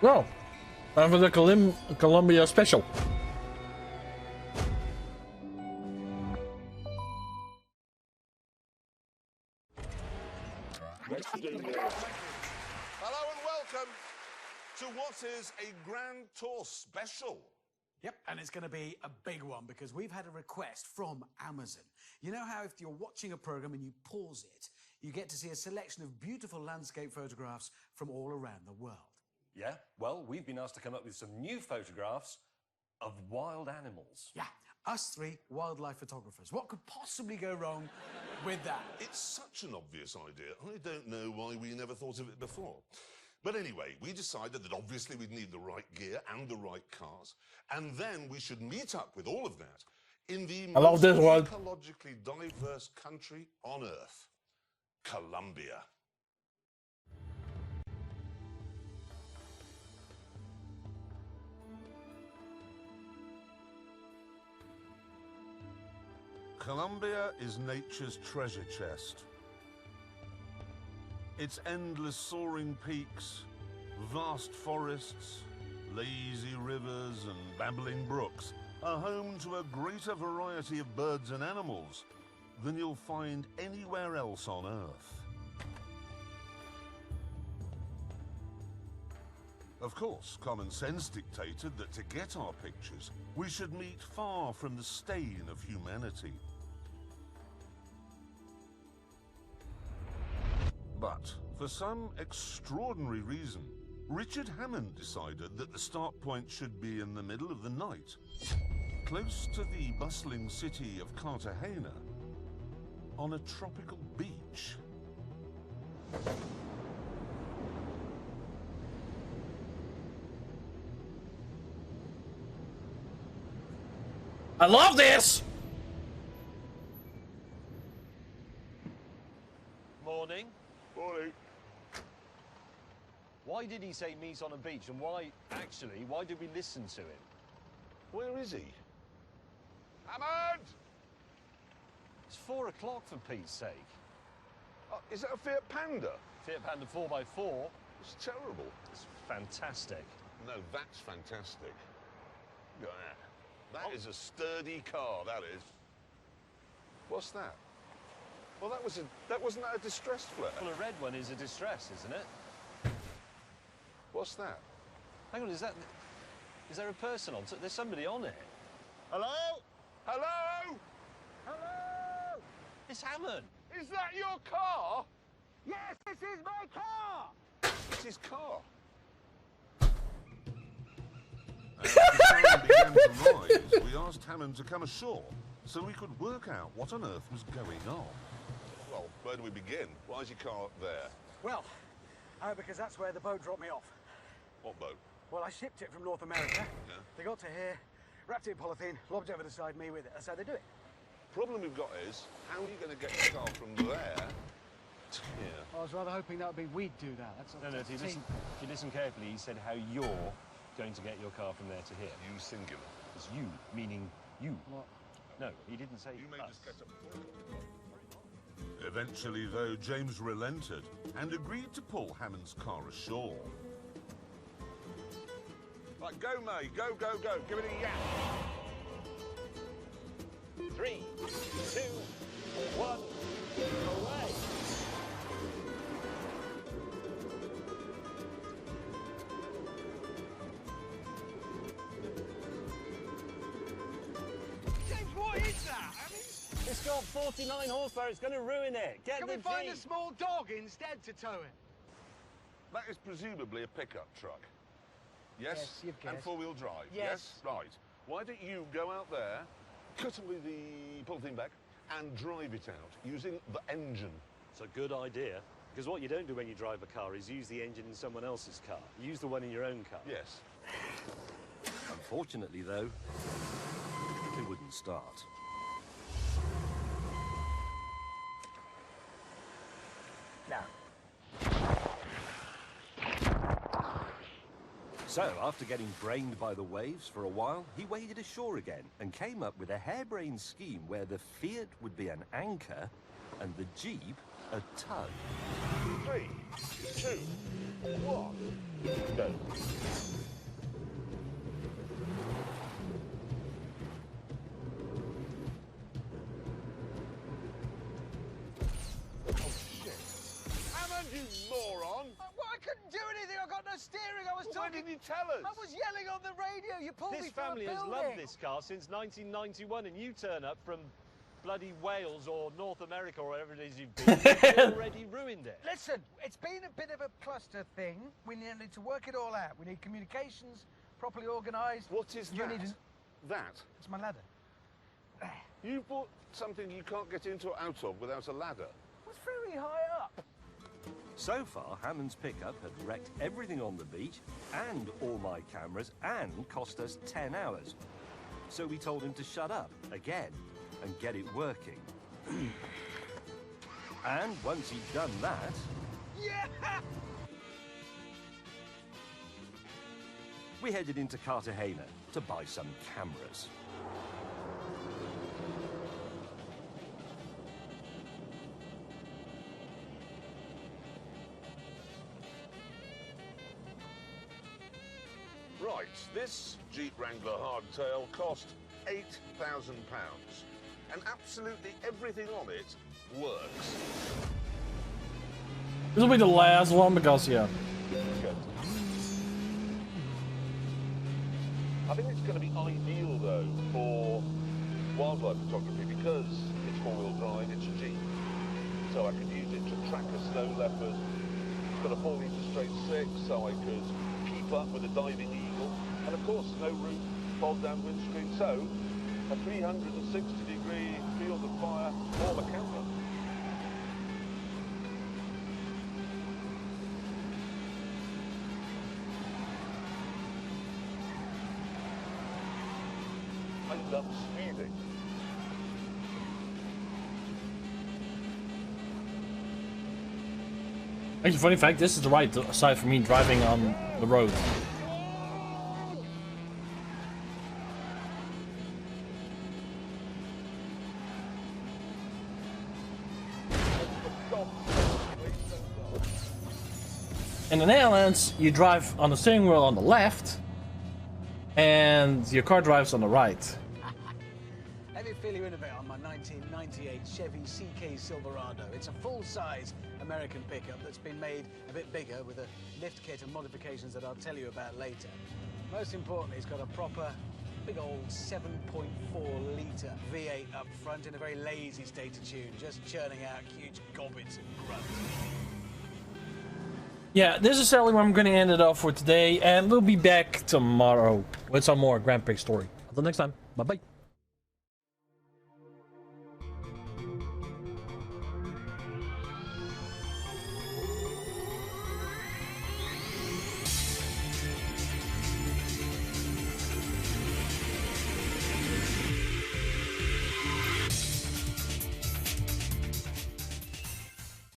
No. Time for the Columbia special. Hello and welcome to what is a Grand Tour special. Yep, and it's going to be a big one because we've had a request from Amazon. You know how if you're watching a program and you pause it, you get to see a selection of beautiful landscape photographs from all around the world. Yeah, well, we've been asked to come up with some new photographs of wild animals. Yeah, us three wildlife photographers. What could possibly go wrong with that? It's such an obvious idea. I don't know why we never thought of it before. But anyway, we decided that obviously we'd need the right gear and the right cars, and then we should meet up with all of that in the most ecologically diverse country on Earth, Colombia. Colombia is nature's treasure chest. Its endless soaring peaks, vast forests, lazy rivers and babbling brooks are home to a greater variety of birds and animals than you'll find anywhere else on Earth. Of course, common sense dictated that to get our pictures, we should meet far from the stain of humanity. But, for some extraordinary reason, Richard Hammond decided that the start point should be in the middle of the night, close to the bustling city of Cartagena, on a tropical beach. I love this! Morning. Morning. Why did he say meet on a beach, and why did we listen to him? Where is he? Hammond! It's 4 o'clock for Pete's sake. Oh, is that a Fiat Panda? Fiat Panda 4x4. It's terrible. It's fantastic. No, that's fantastic. Look at that. That is a sturdy car, that is. What's that? Well, wasn't that a distressed flare? Well, a red one is a distress, isn't it? What's that? Hang on, is there a person on? There's somebody on it. Hello? Hello? Hello! It's Hammond. Is that your car? Yes, this is my car! It's his car. As the sun began to rise, we asked Hammond to come ashore so we could work out what on earth was going on. Well, where do we begin? Why is your car there? Well, because that's where the boat dropped me off. What boat? Well, I shipped it from North America. Yeah. They got to here, wrapped it in polythene, lobbed it over the side, me with it. That's how they do it. Problem we've got is, how are you going to get your car from there to here? I was rather hoping that would be we'd do that. That's No, if you listen carefully, he said how you're going to get your car from there to here. You singular. It's you, meaning you. What? No, he didn't say You may us. just get a... Eventually, though, James relented and agreed to pull Hammond's car ashore. Right, go, May. Go, go, go. Give it a yap. 3, 2, 1, away! James, what is that? It's got 49 horsepower, it's going to ruin it. Get Can the we find a Jeep. small dog instead to tow it? That is presumably a pickup truck. Yes? Yes, you've And guessed. four-wheel drive? Yes. Right. Why don't you go out there, cut away the polythene back, and drive it out using the engine? It's a good idea, because what you don't do when you drive a car is use the engine in someone else's car. You use the one in your own car. Yes. Unfortunately, though, it wouldn't start. No. So, after getting brained by the waves for a while, he waded ashore again and came up with a harebrained scheme where the Fiat would be an anchor and the Jeep a tug. 3, 2, 1, go. you tell us? I was yelling on the radio. You pulled me This through a family has building. loved this car since 1991, and you turn up from bloody Wales or North America or wherever it is you've been, you've already ruined it. Listen, it's been a bit of a cluster thing. We need to work it all out. We need communications properly organised. What is You that? need That? It's my ladder. You bought something you can't get into or out of without a ladder. It's very high up. So far, Hammond's pickup had wrecked everything on the beach and all my cameras and cost us 10 hours. So we told him to shut up again and get it working. And once he'd done that, Yeah! we headed into Cartagena to buy some cameras. Right, this Jeep Wrangler hardtail cost £8,000. And absolutely everything on it works. This will be the last one because, yeah. Good. I think it's going to be ideal, though, for wildlife photography because it's four-wheel drive, it's a Jeep. So I could use it to track a snow leopard. It's got a 4-litre straight 6, so I could keep up with a diving eagle. And of course, no roof, fold-down windscreen. So, a 360-degree field of fire for the camera. I love speeding. Actually, funny fact, this is the right side for me driving on the road. In the Netherlands, you drive on the steering wheel on the left, and your car drives on the right. Let me fill you in a bit on my 1998 Chevy CK Silverado. It's a full-size American pickup that's been made a bit bigger with a lift kit and modifications that I'll tell you about later. Most importantly, it's got a proper big old 7.4-litre V8 up front in a very lazy state of tune, just churning out huge gobbets of grunt. Yeah, this is certainly where I'm going to end it off for today, and we'll be back tomorrow with some more Grand Prix story. Until next time, bye-bye.